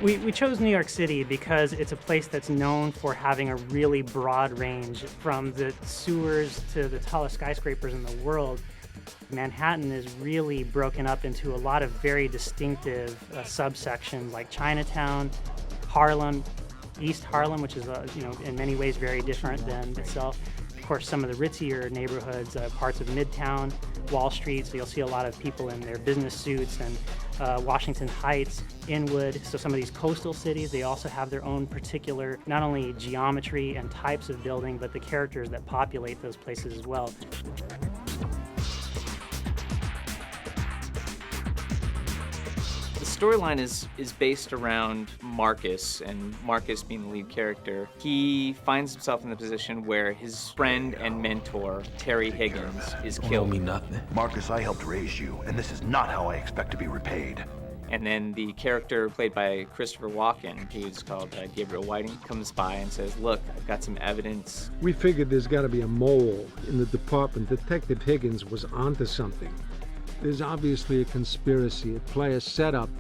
We chose New York City because it's a place that's known for having a really broad range, from the sewers to the tallest skyscrapers in the world. Manhattan is really broken up into a lot of very distinctive subsections, like Chinatown, Harlem, East Harlem, which is in many ways very different than itself. Of course, some of the ritzier neighborhoods, parts of Midtown, Wall Street, so you'll see a lot of people in their business suits, and Washington Heights, Inwood. So some of these coastal cities, they also have their own particular, not only geometry and types of building, but the characters that populate those places as well. The storyline is based around Marcus, and Marcus being the lead character. He finds himself in the position where his friend and mentor, Terry Higgins, is killed. Don't owe me nothing. Marcus, I helped raise you, and this is not how I expect to be repaid. And then the character played by Christopher Walken, who's called Gabriel Whiting, comes by and says, look, I've got some evidence. We figured there's got to be a mole in the department. Detective Higgins was onto something. There's obviously a conspiracy, a play, a setup.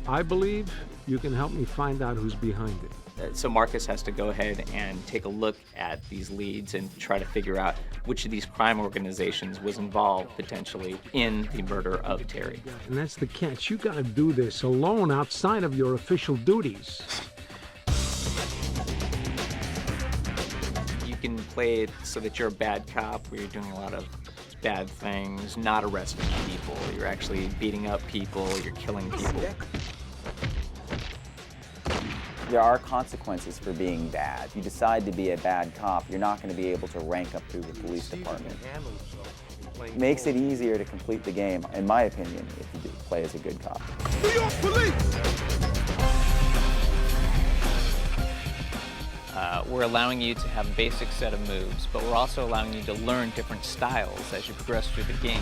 I believe you can help me find out who's behind it. So Marcus has to go ahead and take a look at these leads and try to figure out which of these crime organizations was involved potentially in the murder of Terry. And that's the catch. You got to do this alone outside of your official duties. You can play it so that you're a bad cop, where you're doing a lot of bad things, not arresting people. You're actually beating up people, you're killing people. There are consequences for being bad. If you decide to be a bad cop, you're not going to be able to rank up through the police department. It makes it easier to complete the game, in my opinion, if you do play as a good cop. New York Police! We're allowing you to have a basic set of moves, but we're also allowing you to learn different styles as you progress through the game.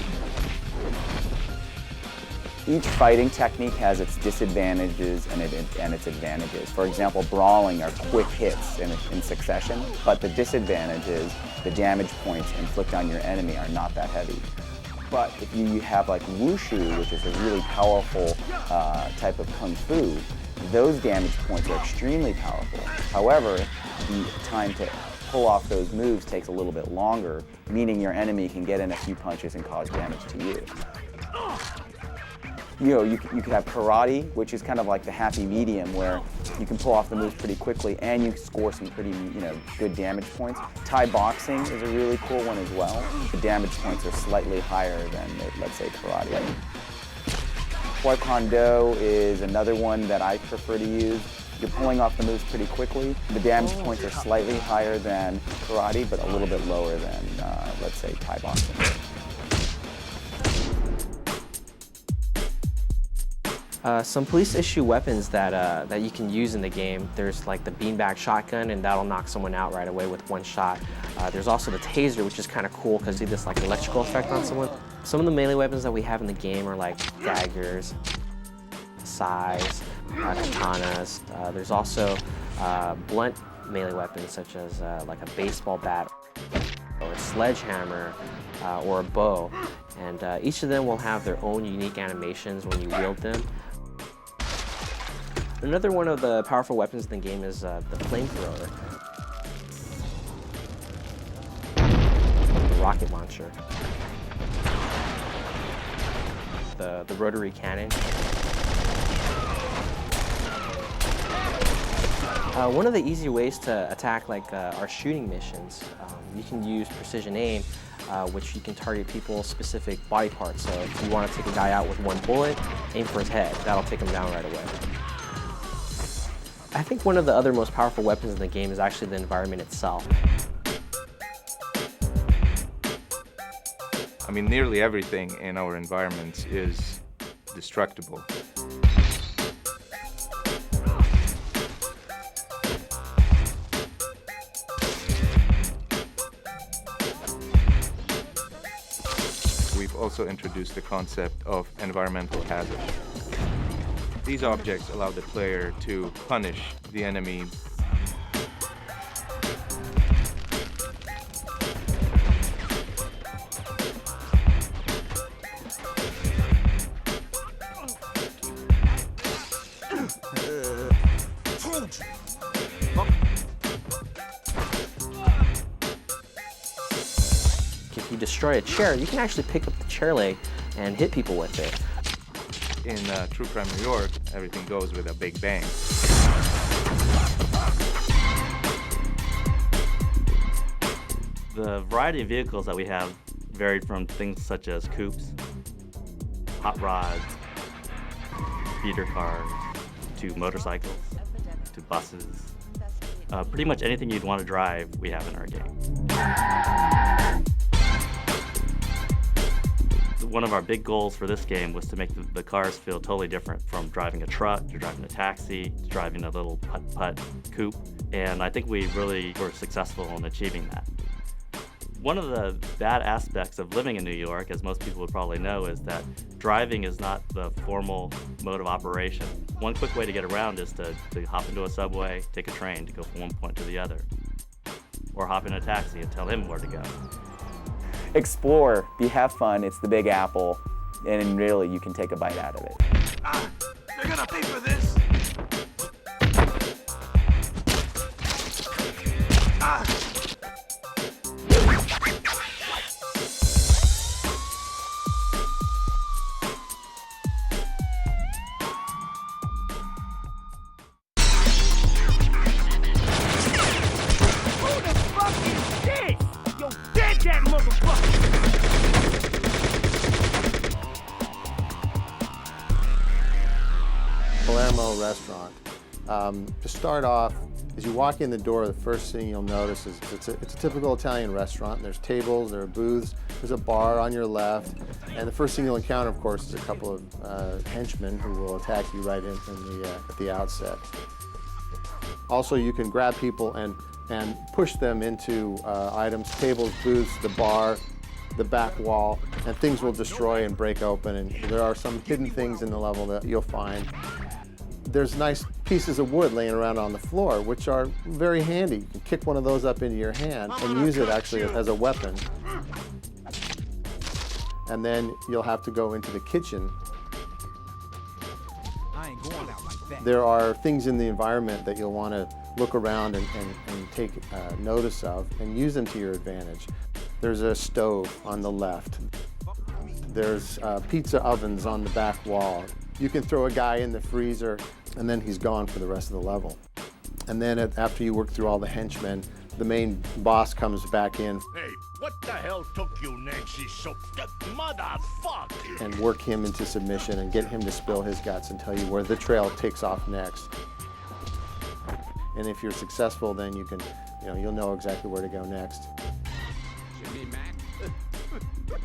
Each fighting technique has its disadvantages and its advantages. For example, brawling are quick hits in succession, but the disadvantage is the damage points inflict on your enemy are not that heavy. But if you have like wushu, which is a really powerful type of kung fu, those damage points are extremely powerful. However, the time to pull off those moves takes a little bit longer, meaning your enemy can get in a few punches and cause damage to you. You could have karate, which is kind of like the happy medium, where you can pull off the moves pretty quickly and you score some pretty, good damage points. Thai boxing is a really cool one as well. The damage points are slightly higher than, let's say, karate. Taekwondo is another one that I prefer to use. You're pulling off the moves pretty quickly. The damage points are slightly higher than karate, but a little bit lower than, let's say, Thai boxing. Some police issue weapons that you can use in the game. There's like the beanbag shotgun, and that'll knock someone out right away with one shot. There's also the taser, which is kind of cool because you see this like electrical effect on someone. Some of the melee weapons that we have in the game are like daggers, sais, katanas. There's also blunt melee weapons such as like a baseball bat or a sledgehammer or a bow. And each of them will have their own unique animations when you wield them. Another one of the powerful weapons in the game is the flamethrower, the rocket launcher, the rotary cannon. One of the easy ways to attack our shooting missions, you can use precision aim, which you can target people's specific body parts. So if you want to take a guy out with one bullet, aim for his head. That'll take him down right away. I think one of the other most powerful weapons in the game is actually the environment itself. I mean, nearly everything in our environments is destructible. We've also introduced the concept of environmental hazard. These objects allow the player to punish the enemy. If you destroy a chair, you can actually pick up the chair leg and hit people with it. In True Crime New York, everything goes with a big bang. The variety of vehicles that we have varied from things such as coupes, hot rods, feeder cars, to motorcycles, to buses. Pretty much anything you'd want to drive, we have in our game. One of our big goals for this game was to make the cars feel totally different, from driving a truck to driving a taxi to driving a little putt-putt coupe, and I think we really were successful in achieving that. One of the bad aspects of living in New York, as most people would probably know, is that driving is not the formal mode of operation. One quick way to get around is to hop into a subway, take a train to go from one point to the other, or hop in a taxi and tell him where to go. Explore, have fun, it's the Big Apple, and really you can take a bite out of it. They're gonna pay for this! Restaurant. To start off, as you walk in the door, the first thing you'll notice is it's a typical Italian restaurant. There's tables, there are booths, there's a bar on your left, and the first thing you'll encounter, of course, is a couple of henchmen who will attack you right at the outset. Also, you can grab people and push them into items, tables, booths, the bar, the back wall, and things will destroy and break open, and there are some hidden things in the level that you'll find. There's nice pieces of wood laying around on the floor, which are very handy. You can kick one of those up into your hand and use it actually as a weapon. And then you'll have to go into the kitchen. I ain't going out like that. There are things in the environment that you'll want to look around and take notice of and use them to your advantage. There's a stove on the left. There's pizza ovens on the back wall. You can throw a guy in the freezer and then he's gone for the rest of the level. And then after you work through all the henchmen, the main boss comes back in. Hey, what the hell took you, Nancy? So, motherfuck! And work him into submission and get him to spill his guts and tell you where the trail takes off next. And if you're successful, then you can, you'll know exactly where to go next.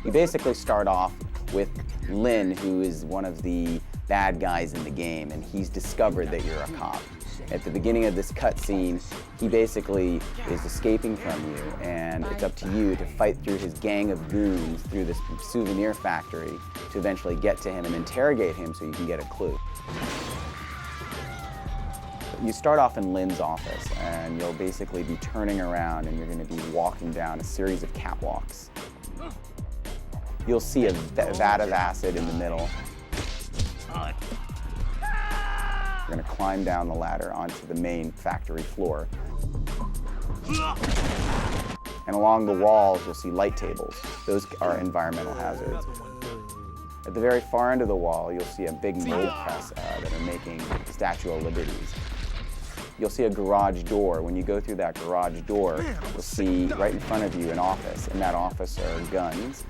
You basically start off with Lynn, who is one of the bad guys in the game, and he's discovered that you're a cop. At the beginning of this cutscene, he basically is escaping from you, and it's up to you to fight through his gang of goons through this souvenir factory to eventually get to him and interrogate him so you can get a clue. You start off in Lynn's office, and you'll basically be turning around and you're going to be walking down a series of catwalks. You'll see a vat of acid in the middle. You're going to climb down the ladder onto the main factory floor. And along the walls, you'll see light tables. Those are environmental hazards. At the very far end of the wall, you'll see a big mold press that are making Statue of Liberties. You'll see a garage door. When you go through that garage door, you'll see right in front of you an office. In that office are guns.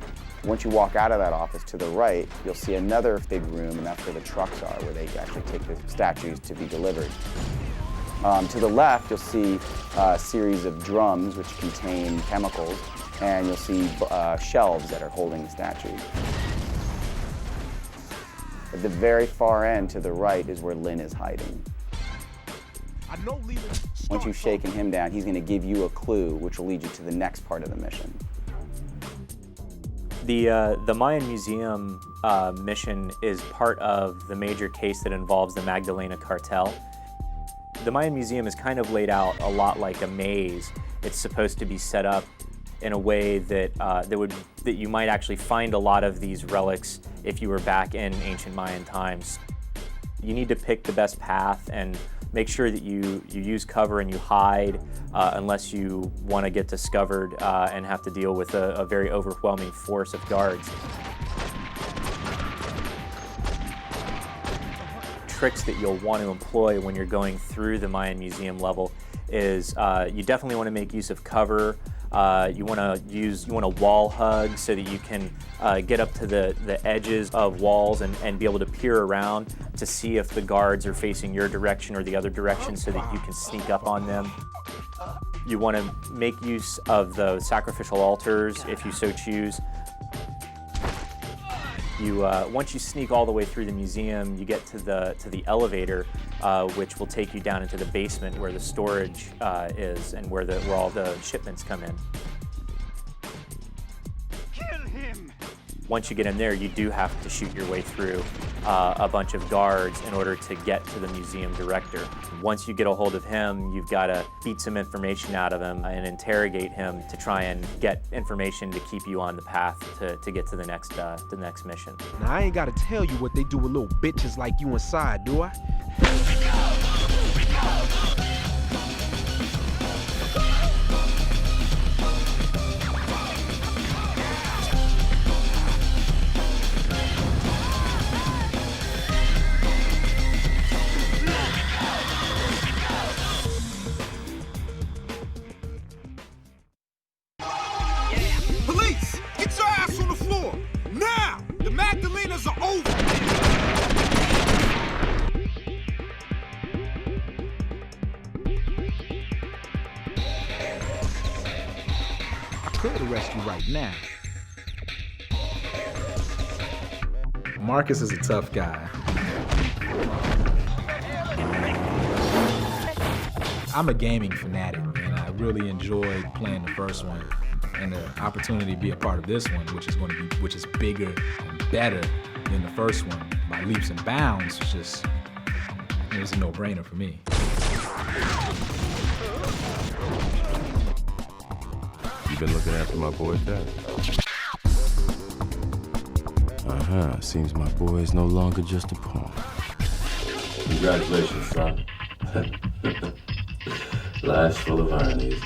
Once you walk out of that office to the right, you'll see another big room, and that's where the trucks are, where they actually take the statues to be delivered. To the left, you'll see a series of drums which contain chemicals, and you'll see shelves that are holding the statues. At the very far end to the right is where Lynn is hiding. Once you've shaken him down, he's going to give you a clue which will lead you to the next part of the mission. The Mayan Museum mission is part of the major case that involves the Magdalena cartel. The Mayan Museum is kind of laid out a lot like a maze. It's supposed to be set up in a way that that you might actually find a lot of these relics if you were back in ancient Mayan times. You need to pick the best path and Make sure that you use cover and you hide unless you want to get discovered and have to deal with a very overwhelming force of guards. Tricks that you'll want to employ when you're going through the Mayan Museum level is you definitely want to make use of cover. You want to wall hug so that you can get up to the edges of walls and be able to peer around to see if the guards are facing your direction or the other direction so that you can sneak up on them. You want to make use of the sacrificial altars if you so choose. Once you sneak all the way through the museum, you get to the elevator, which will take you down into the basement where the storage is and where all the shipments come in. Kill him! Once you get in there, you do have to shoot your way through a bunch of guards in order to get to the museum director. Once you get a hold of him, you've got to beat some information out of him and interrogate him to try and get information to keep you on the path to get to the next mission. Now, I ain't got to tell you what they do with little bitches like you inside, do I? Police! Get your ass on the floor! Now! The Magdalenas are over! I could arrest you right now. Marcus is a tough guy. I'm a gaming fanatic, and I really enjoyed playing the first one. And the opportunity to be a part of this one, which is bigger and better than the first one by leaps and bounds, it was a no-brainer for me. You been looking after my boy, Dad? Seems my boy is no longer just a pawn. Congratulations, son. Life's full of ironies.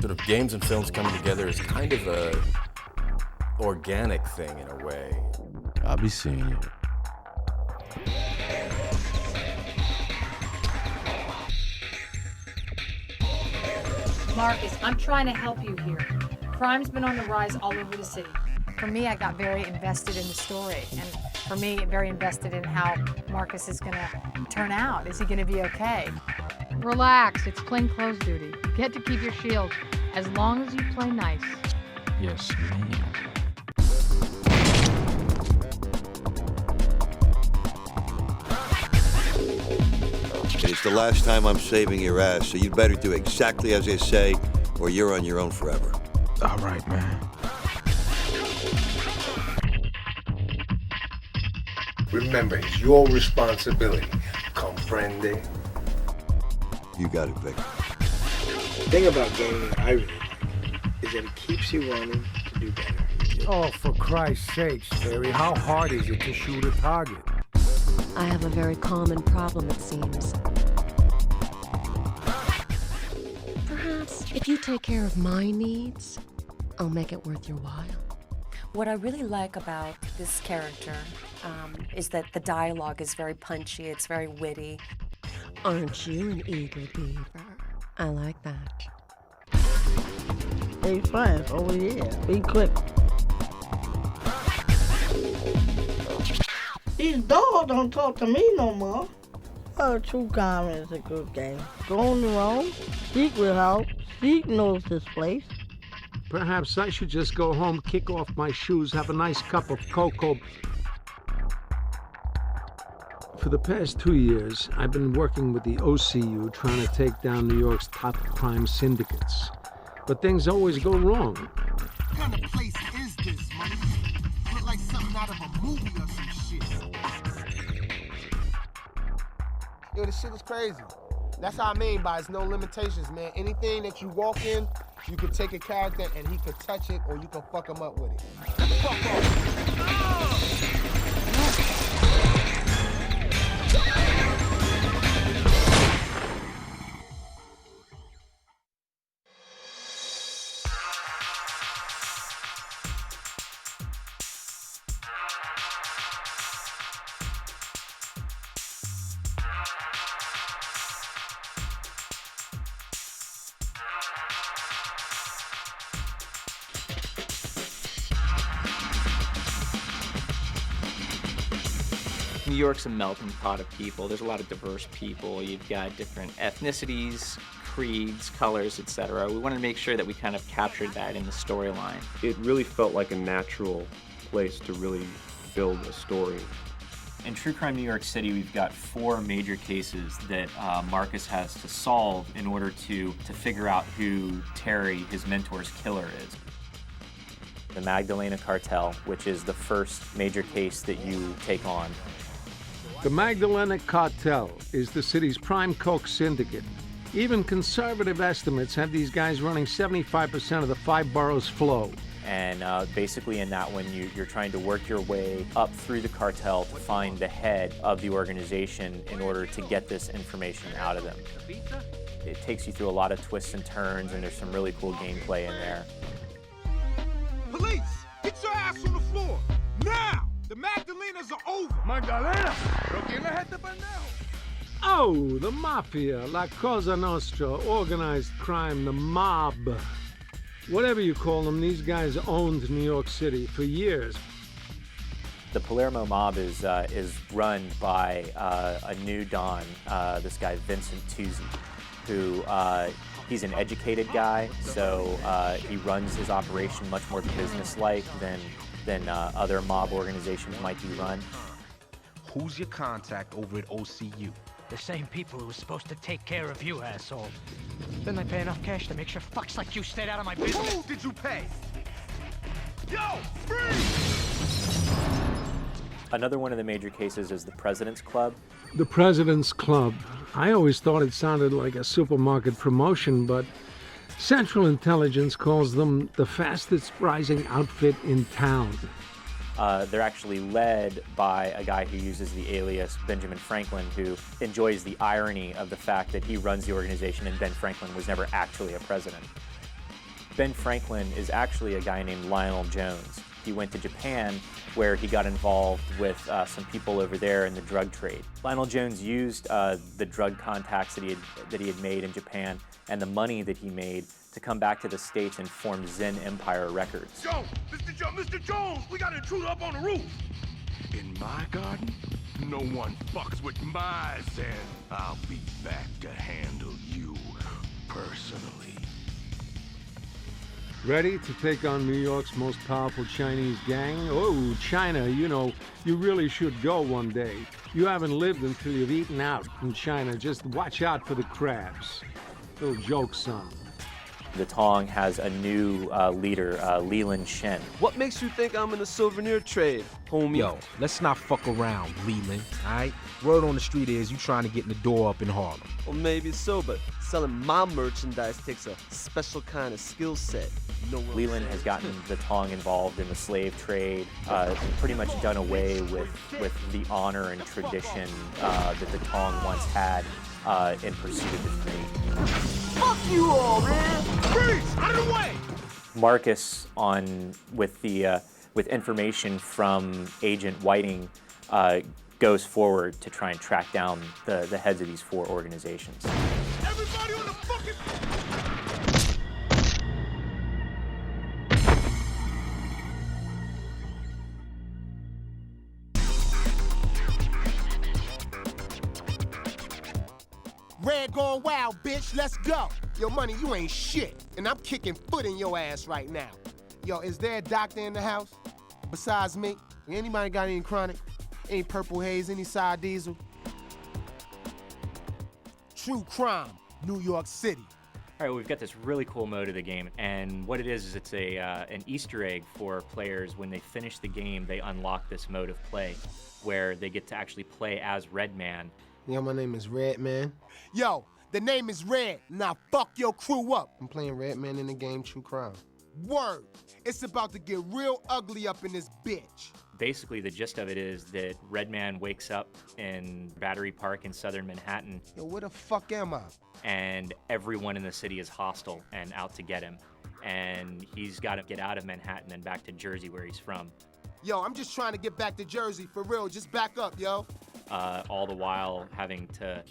Sort of games and films coming together is kind of a organic thing in a way. I'll be seeing you. Marcus, I'm trying to help you here. Crime's been on the rise all over the city. For me, I got very invested in the story, and for me, very invested in how Marcus is gonna turn out. Is he gonna be okay? Relax, it's plainclothes duty. You get to keep your shield, as long as you play nice. Yes, ma'am. It's the last time I'm saving your ass, so you'd better do exactly as I say, or you're on your own forever. All right, man. Remember, it's your responsibility. Comprende? You got it, Vic. The thing about gaming that I really like is that it keeps you wanting to do better. Oh, for Christ's sakes, Terry, how hard is it to shoot a target? I have a very common problem, it seems. Perhaps if you take care of my needs, I'll make it worth your while. What I really like about this character is that the dialogue is very punchy, it's very witty. Aren't you an eager beaver? I like that. Hey, friends, over here. Be quick. These dogs don't talk to me no more. Oh, True Crime is a good game. Go on your own. Zeke will help. Zeke knows this place. Perhaps I should just go home, kick off my shoes, have a nice cup of cocoa. For the past 2 years, I've been working with the OCU trying to take down New York's top crime syndicates. But things always go wrong. What kind of place is this, man? Look like something out of a movie or some shit. Yo, this shit is crazy. That's how I mean by it's no limitations, man. Anything that you walk in, you can take a character and he could touch it or you can fuck him up with it. Get the fuck off. New York's a melting pot of people. There's a lot of diverse people. You've got different ethnicities, creeds, colors, etc. We wanted to make sure that we kind of captured that in the storyline. It really felt like a natural place to really build a story. In True Crime New York City, we've got 4 major cases that Marcus has to solve in order to figure out who Terry, his mentor's killer, is. The Magdalena Cartel, which is the first major case that you take on. The Magdalena Cartel is the city's prime coke syndicate. Even conservative estimates have these guys running 75% of the 5 boroughs' flow. And basically in that one, you're trying to work your way up through the cartel to find the head of the organization in order to get this information out of them. It takes you through a lot of twists and turns, and there's some really cool gameplay in there. Police, get your ass on the floor, now! The Magdalenas are over! Magdalena! Oh, the Mafia, La Cosa Nostra, organized crime, the mob. Whatever you call them, these guys owned New York City for years. The Palermo mob is run by a new Don, this guy Vincent Tuzzi, who he's an educated guy, so he runs his operation much more business-like than other mob organizations might be run. Who's your contact over at OCU? The same people who were supposed to take care of you, asshole. Didn't I pay enough cash to make sure fucks like you stayed out of my business? Who did you pay? Yo, freeze! Another one of the major cases is the President's Club. The President's Club. I always thought it sounded like a supermarket promotion, but Central Intelligence calls them the fastest rising outfit in town. They're actually led by a guy who uses the alias Benjamin Franklin, who enjoys the irony of the fact that he runs the organization and Ben Franklin was never actually a president. Ben Franklin is actually a guy named Lionel Jones. He went to Japan, where he got involved with some people over there in the drug trade. Lionel Jones used the drug contacts that he had made in Japan and the money that he made to come back to the States and form Zen Empire Records. Yo, Mr. Jones, we got an intruder up on the roof. In my garden? No one fucks with my Zen. I'll be back to handle you personally. Ready to take on New York's most powerful Chinese gang? Oh, China, you know, you really should go one day. You haven't lived until you've eaten out in China. Just watch out for the crabs. Little joke, son. The Tong has a new leader, Leland Shen. What makes you think I'm in the souvenir trade, homie? Yo, let's not fuck around, Leland, alright? Word on the street is you trying to get in the door up in Harlem. Well, maybe so, but selling my merchandise takes a special kind of skill set. Leland has gotten the Tong involved in the slave trade, pretty much done away with the honor and tradition that the Tong once had in pursuit of his greed. Fuck you all, man! Freeze! Out of the way! Marcus, with information from Agent Whiting, goes forward to try and track down the heads of these 4 organizations. Everybody on the fucking... Red going wild, bitch. Let's go. Yo, Money, you ain't shit. And I'm kicking foot in your ass right now. Yo, is there a doctor in the house? Besides me? Anybody got any chronic? Any purple haze? Any side diesel? True Crime, New York City. All right, well, we've got this really cool mode of the game, and what it is it's an Easter egg for players. When they finish the game, they unlock this mode of play, where they get to actually play as Redman. Yeah, my name is Redman. Yo, the name is Red. Now fuck your crew up. I'm playing Redman in the game True Crime. Word. It's about to get real ugly up in this bitch. Basically, the gist of it is that Redman wakes up in Battery Park in southern Manhattan. Yo, where the fuck am I? And everyone in the city is hostile and out to get him. And he's got to get out of Manhattan and back to Jersey, where he's from. Yo, I'm just trying to get back to Jersey, for real. Just back up, yo. All the while having to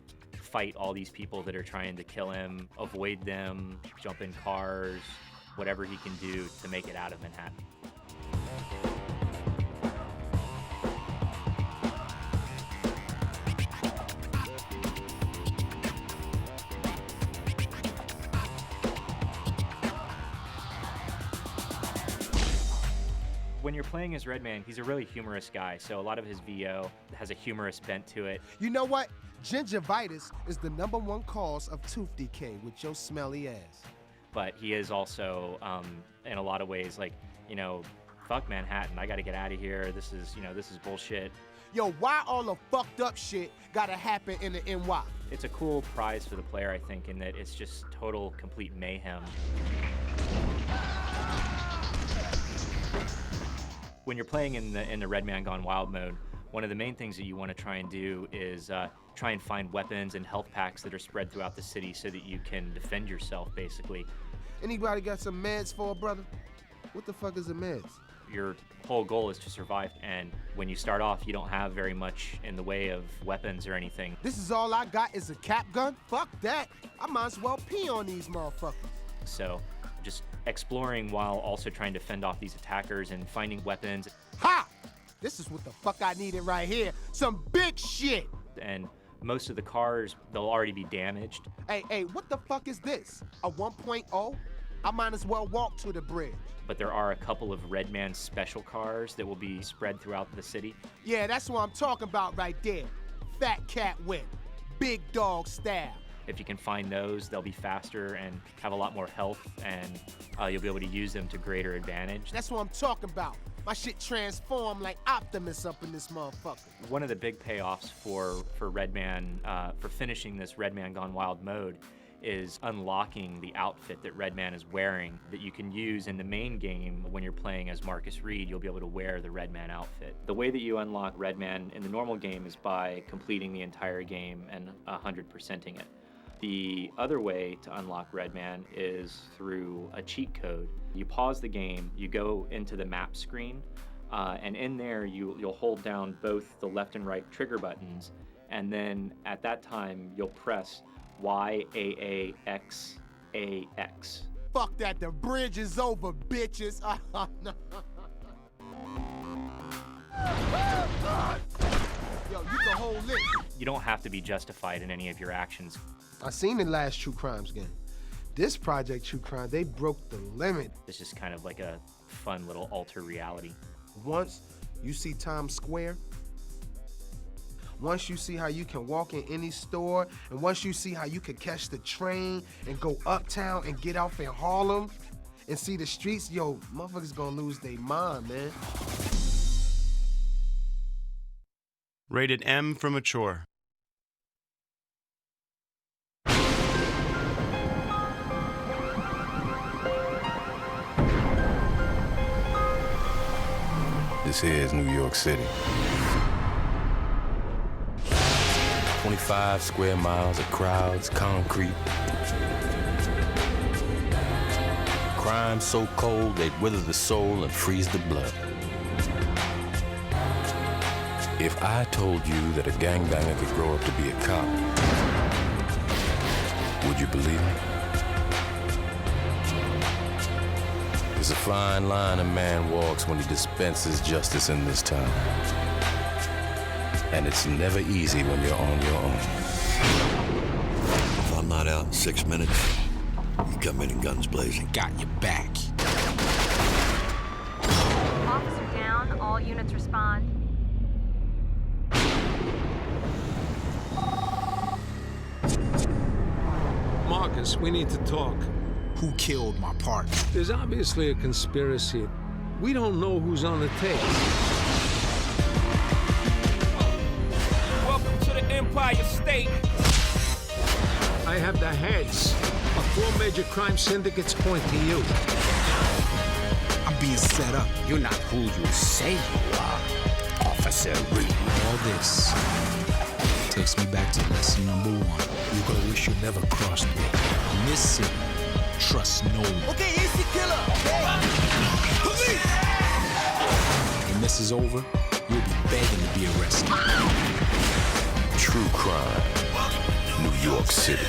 fight all these people that are trying to kill him, avoid them, jump in cars, whatever he can do to make it out of Manhattan. When you're playing as Redman, he's a really humorous guy, so a lot of his VO has a humorous bent to it. You know what? Gingivitis is the #1 cause of tooth decay with your smelly ass. But he is also, in a lot of ways, like, you know, fuck Manhattan, I gotta get out of here, this is bullshit. Yo, why all the fucked up shit gotta happen in the NY? It's a cool prize for the player, I think, in that it's just total, complete mayhem. When you're playing in the Redman Gone Wild mode, one of the main things that you want to try and do is try and find weapons and health packs that are spread throughout the city so that you can defend yourself, basically. Anybody got some meds for a brother? What the fuck is a meds? Your whole goal is to survive, and when you start off, you don't have very much in the way of weapons or anything. This is all I got is a cap gun? Fuck that. I might as well pee on these motherfuckers. So just exploring while also trying to fend off these attackers and finding weapons. Ha! This is what the fuck I needed right here. Some big shit. And most of the cars, they'll already be damaged. Hey, what the fuck is this? A 1.0? I might as well walk to the bridge. But there are a couple of Redman special cars that will be spread throughout the city. Yeah, that's what I'm talking about right there. Fat Cat Whip. Big dog style. If you can find those, they'll be faster and have a lot more health, and you'll be able to use them to greater advantage. That's what I'm talking about. My shit transformed like Optimus up in this motherfucker. One of the big payoffs for Redman, for finishing this Redman Gone Wild mode, is unlocking the outfit that Redman is wearing that you can use in the main game. When you're playing as Marcus Reed, you'll be able to wear the Redman outfit. The way that you unlock Redman in the normal game is by completing the entire game and 100%ing it. The other way to unlock Redman is through a cheat code. You pause the game, you go into the map screen, and in there you'll hold down both the left and right trigger buttons, and then at that time you'll press YAAXAX. Fuck that, the bridge is over, bitches. Yo, you can hold it. You don't have to be justified in any of your actions. I seen the last True Crimes game. This Project True Crime, they broke the limit. It's just kind of like a fun little alter reality. Once you see Times Square, once you see how you can walk in any store, and once you see how you can catch the train and go uptown and get off in Harlem and see the streets, yo, motherfuckers gonna lose their mind, man. Rated M for mature. This here is New York City. 25 square miles of crowds, concrete. Crime so cold they'd wither the soul and freeze the blood. If I told you that a gangbanger could grow up to be a cop, would you believe me? There's a fine line a man walks when he dispenses justice in this town. And it's never easy when you're on your own. If I'm not out in 6 minutes, you come in and guns blazing. Got your back. Officer down, all units respond. Marcus, we need to talk. Who killed my partner? There's obviously a conspiracy. We don't know who's on the tape. Welcome to the Empire State. I have the heads of 4 major crime syndicates point to you. I'm being set up. You're not who you say you are, Officer Reed. All this takes me back to lesson #1. You're gonna wish you never crossed me. In this city, trust no one. Okay, easy killer. Police! When this is over, you'll be begging to be arrested. True crime, New York City.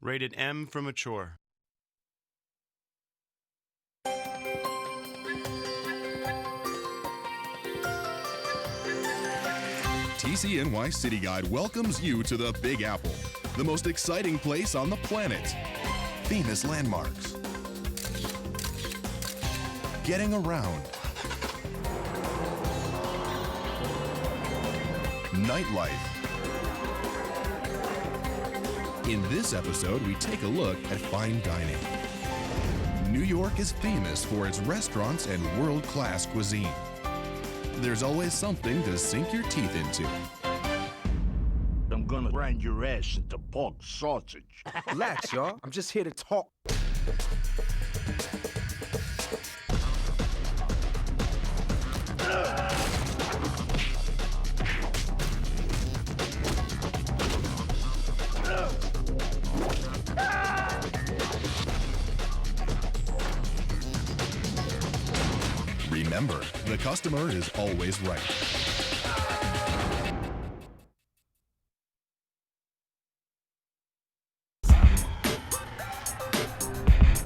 Rated M for mature. TCNY City Guide welcomes you to the Big Apple, the most exciting place on the planet. Famous landmarks, getting around, nightlife. In this episode, we take a look at fine dining. New York is famous for its restaurants and world-class cuisine. There's always something to sink your teeth into. I'm gonna grind your ass into pork sausage. Relax, y'all. I'm just here to talk. Remember, the customer is always right.